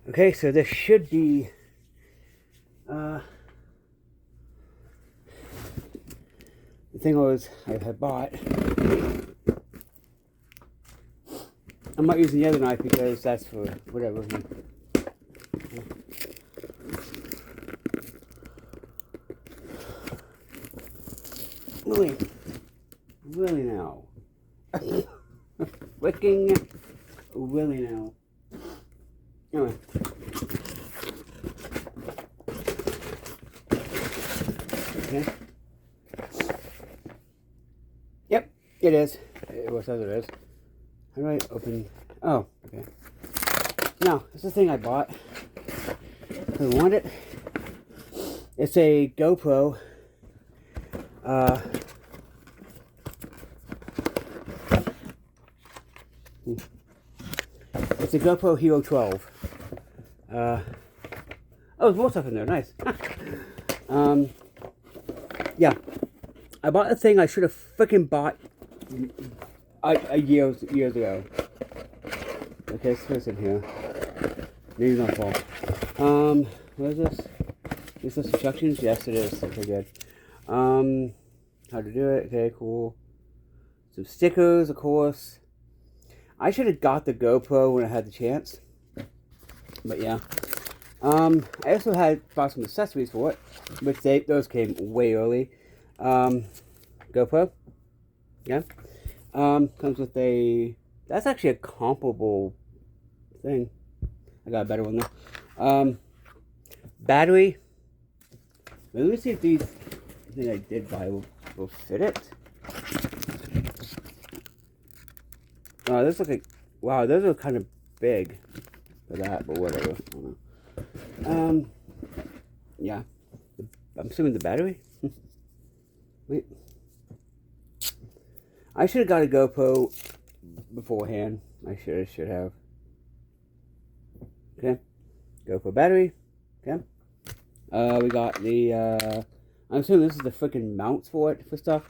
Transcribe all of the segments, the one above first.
Okay, so this should be the thing I bought. I'm not using the other knife because that's for whatever. Really? Really now? Wicking? Really now? Anyway. Okay. Yep, it is. What says it is. How do I open? Oh, okay. Now, this is the thing I bought. I want it. It's a GoPro. It's a GoPro Hero 12. Oh, there's more stuff in there. Nice. Yeah. I bought a thing I should have freaking bought years ago. Okay, let's put this in here. Maybe not fall. What is this? Is this instructions? Yes, it is. Okay, good. How to do it. Okay, cool. Some stickers, of course. I should have got the GoPro when I had the chance. But yeah. I also bought some accessories for it, which those came way early. GoPro. Yeah. Comes with that's actually a comparable thing. I got a better one though. Battery. Let me see if these things I did buy will fit it. This looks like, wow, those are kind of big for that, but whatever. I don't know. Yeah. I'm assuming the battery. Wait. I should have got a GoPro beforehand. I should have. Okay. GoPro battery. Okay. We got the, I'm assuming this is the freaking mounts for it, for stuff.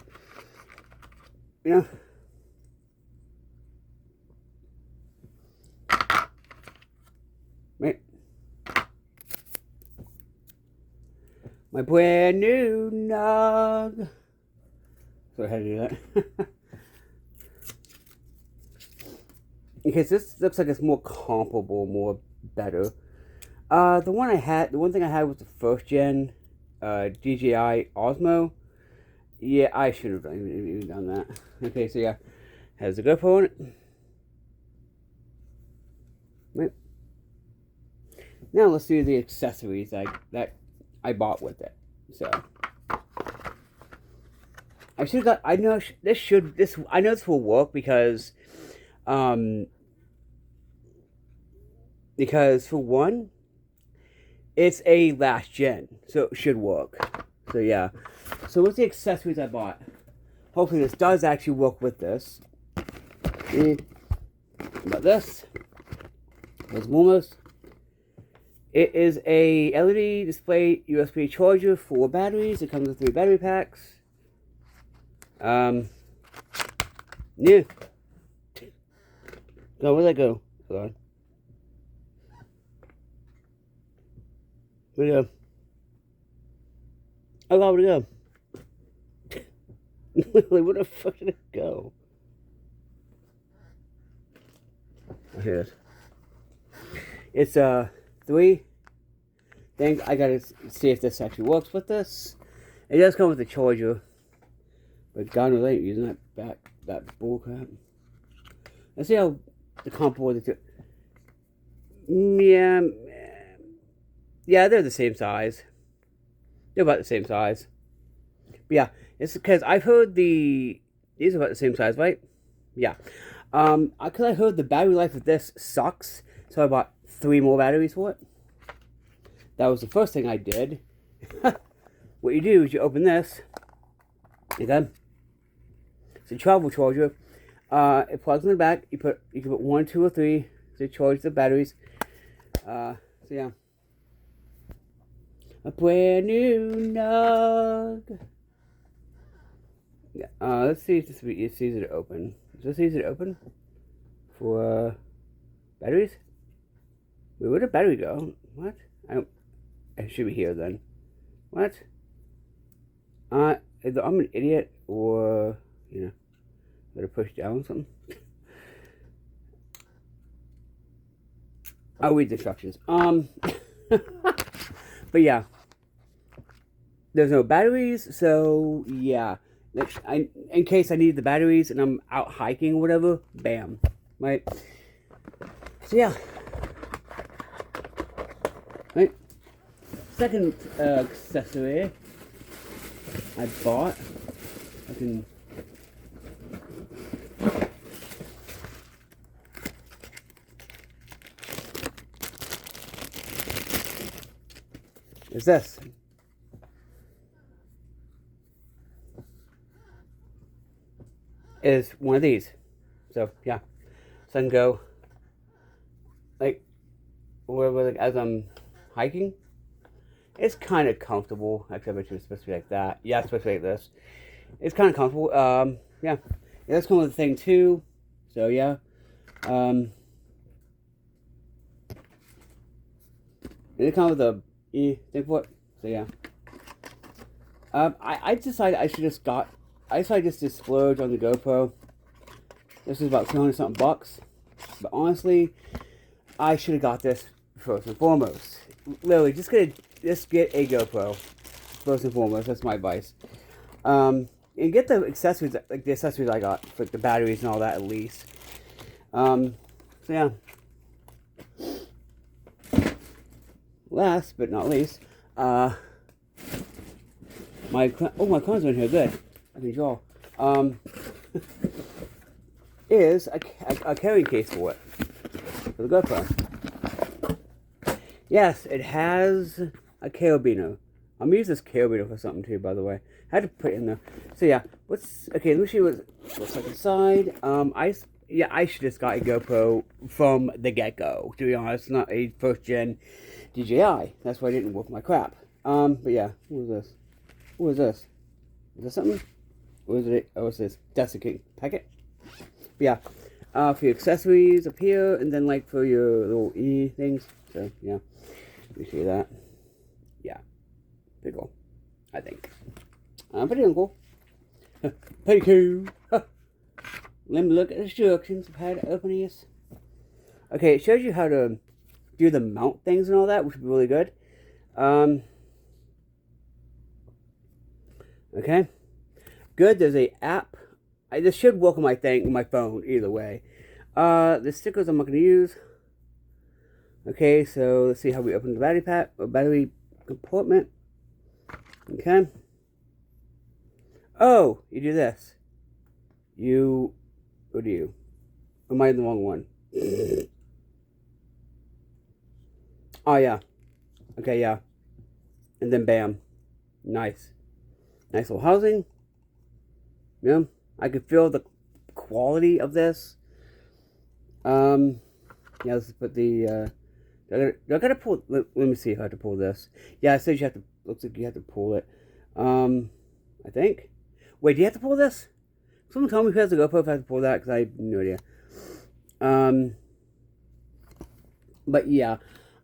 You know? Right. My brand new nog. So I had to do that. Because this looks like it's more comparable, more better. The one thing I had was the first gen, DJI Osmo. Yeah, I should have even done that. Okay, so yeah, has the GoPro on it. Right. Now let's do the accessories that I bought with it. So I should have got. I know I know this will work because for one, it's a last gen, so it should work. So yeah. So what's the accessories I bought? Hopefully this does actually work with this. About this. There's almost. It is a LED display USB charger for batteries. It comes with 3 battery packs. Yeah. No, where'd that go? Hold on. Where'd it go? Oh, where'd it go? Literally, where the fuck did it go? Oh, here it is. It's 3 things. I gotta see if this actually works with this. It does come with a charger, but God knows I ain't using that bullcrap. Let's see how the comparable the two. Yeah, they're the same size. They're about the same size. But yeah, it's because I've heard these are about the same size, right? Yeah. Because I heard the battery life of this sucks, so I bought 3 more batteries for it. That was the first thing I did. What you do is you open this. Okay. It's a travel charger. It plugs in the back. You can put 1, 2, or 3 to charge the batteries. So yeah. A brand new nog. Yeah. Let's see if this is easy to open. Is this easy to open? For batteries? Wait, where'd the battery go? What? It should be here then. What? Either I'm an idiot or, you know, better push down something. I'll read the instructions. But yeah. There's no batteries, so yeah. In case I need the batteries and I'm out hiking or whatever, bam. Right? So yeah. Right? Second accessory I bought. I can... is this. Is one of these. So yeah. So I can go like wherever, like, as I'm hiking. It's kind of comfortable. Actually, I bet you it's supposed to be like that. Yeah, it's supposed to be like this. It's kind of comfortable. Yeah. That's kind of the thing too. So yeah. It comes with a thing for it. So yeah. I decided I should just got. I decided just to splurge on the GoPro. This is about 200 something bucks. But honestly, I should have got this first and foremost. Literally, just get a GoPro first and foremost. That's my advice. And get the accessories, like the accessories I got, like the batteries and all that at least. So yeah. Last but not least, my cards are in here. Good. I can draw. Is a carrying case for it, for the GoPro. Yes, it has a carabiner. I'm gonna use this carabiner for something too, by the way. I had to put it in there. So yeah, okay, let me show you what looks like inside. I should just got a GoPro from the get-go, to be honest, not a first-gen DJI. That's why I didn't work my crap. But yeah, what is this? What is this? Is this something? What is it? Oh, it's this desiccant packet. But yeah, for your accessories up here, and then like for your little things. So yeah, let me show you that. Yeah, pretty cool, I think. Pretty cool. Pretty cool. Let me look at the instructions of how to open this. Okay, it shows you how to do the mount things and all that, which would be really good. Okay, good. There's a app. This should work on my phone either way. The stickers I'm not going to use. Okay, so let's see how we open the battery pack or battery compartment. Okay. Oh, you do this. What do you? Am I in the wrong one? Oh yeah. Okay, yeah. And then bam. Nice. Nice little housing. Yeah. I can feel the quality of this. Yeah, let's put the I gotta pull. Let me see if I have to pull this. Yeah, it says you have to. Looks like you have to pull it. I think. Wait, do you have to pull this? Someone told me if I have to GoPro if I have to pull that, because I have no idea. But yeah,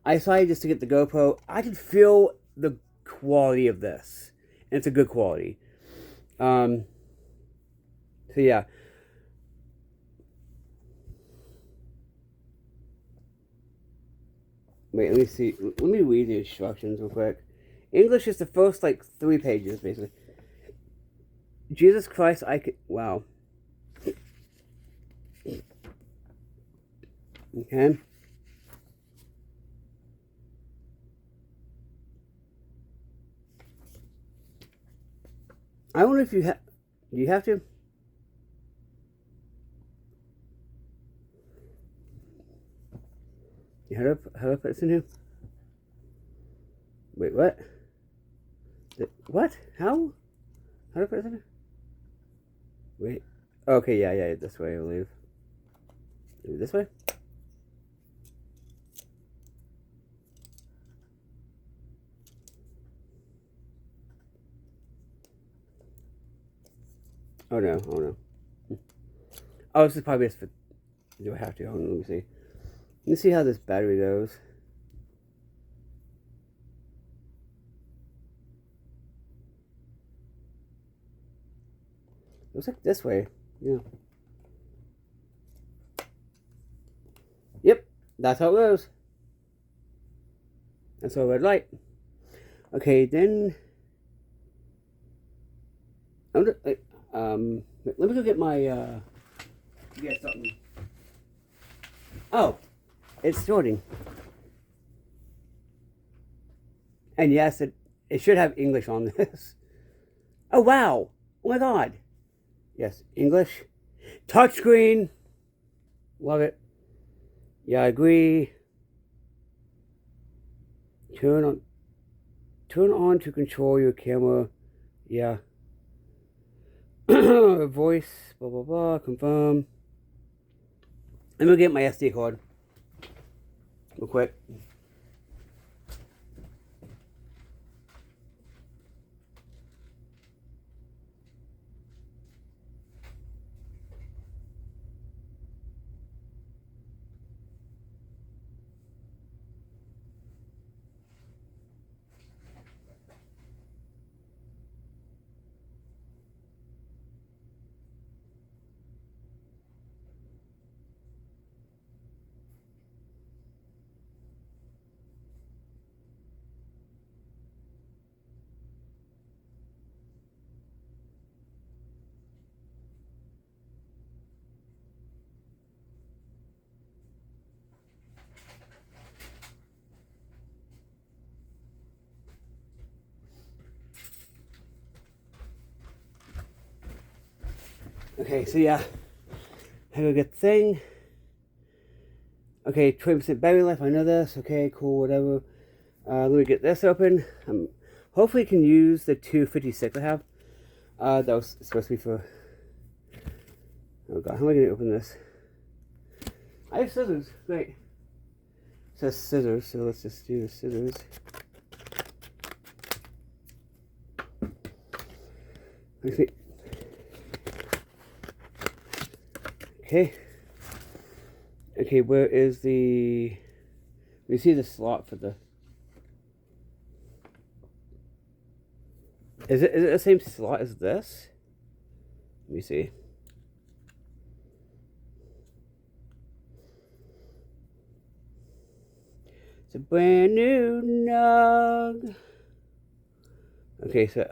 I decided just to get the GoPro. I can feel the quality of this, and it's a good quality. So yeah. Wait, let me see. Let me read the instructions real quick. English is the first, like, 3 pages, basically. Jesus Christ, wow. Okay. I wonder if do you have to? How do I put this in here? Wait, what? What? How? How do I put this in here? Wait. Okay, yeah, this way, I believe. Maybe this way? Oh no, oh no. Oh, this is probably just for... Do I have to? Hold on, let me see. Let me see how this battery goes. looks like this way. Yeah. Yep, that's how it goes. That's a red light. Okay, then I'm just, let me go get my get something. Oh, it's sorting. And yes, it should have English on this. Oh wow! Oh my god! Yes, English. Touchscreen. Love it. Yeah, I agree. Turn on to control your camera. Yeah. Voice. Blah blah blah. Confirm. I'm gonna get my SD card. Real quick. Okay, so yeah, have a good thing. Okay, 20% battery life, I know this. Okay, cool, whatever. Let me get this open. Hopefully can use the 256 I have. That was supposed to be for... Oh god, how am I going to open this? I have scissors, great. It says scissors, so let's just do the scissors. Let me see. Okay. Okay, where is the... We see the slot for the... Is it the same slot as this? Let me see. It's a brand new Nug. Okay, so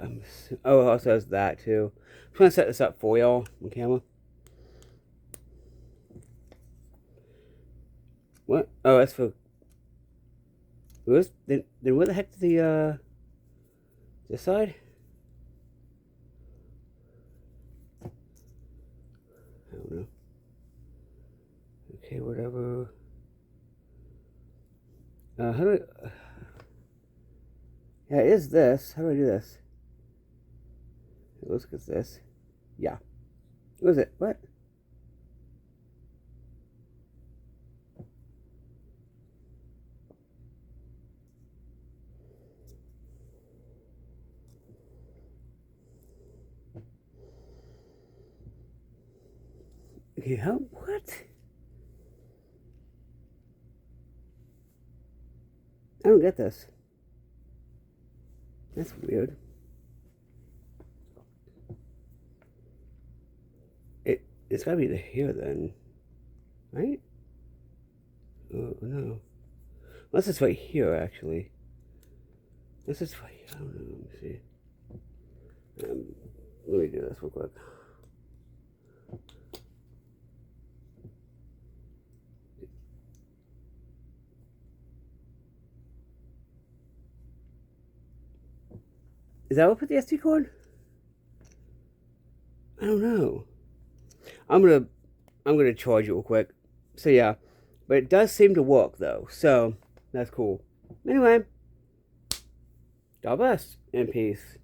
oh, it also has that too. I'm trying to set this up for y'all on camera. What? Oh, that's for. Then what the heck is the this side? I don't know. Okay, whatever. How do I? Yeah, it is this. How do I do this? It looks like it's this. Yeah. What is it? What? Okay, how? What? I don't get this. That's weird. It's gotta be the here then, right? Oh no, unless it's right here actually. This is right here. I don't know. Let me see. Let me do this real quick. Is that what put the SD card? I don't know. I'm gonna charge it real quick. So yeah, but it does seem to work though. So that's cool. Anyway, God bless and peace.